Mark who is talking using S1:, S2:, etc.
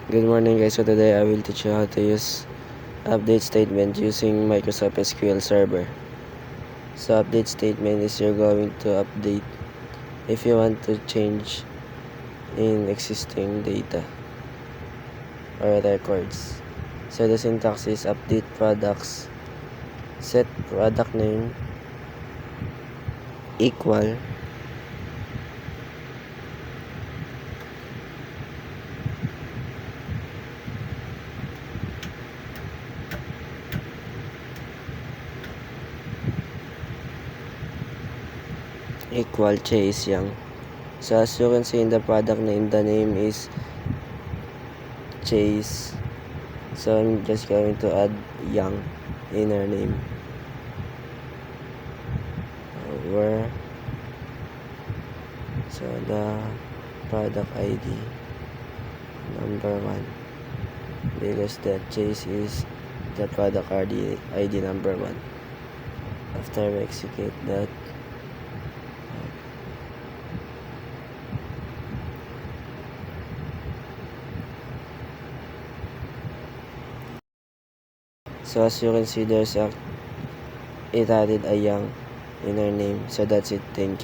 S1: Good morning guys, so today I will teach you how to use update statement using Microsoft SQL Server. So update statement is you're going to update if you want to change in existing data or records. So the syntax is update products, set product name equal Chase Young. So as you can see in the product name, the name is Chase. So I'm just going to add Young in our name. Where so the product ID number 1 because the Chase is the product ID number 1. After we execute that, so as you can see, it added a Young in our name. So that's it. Thank you.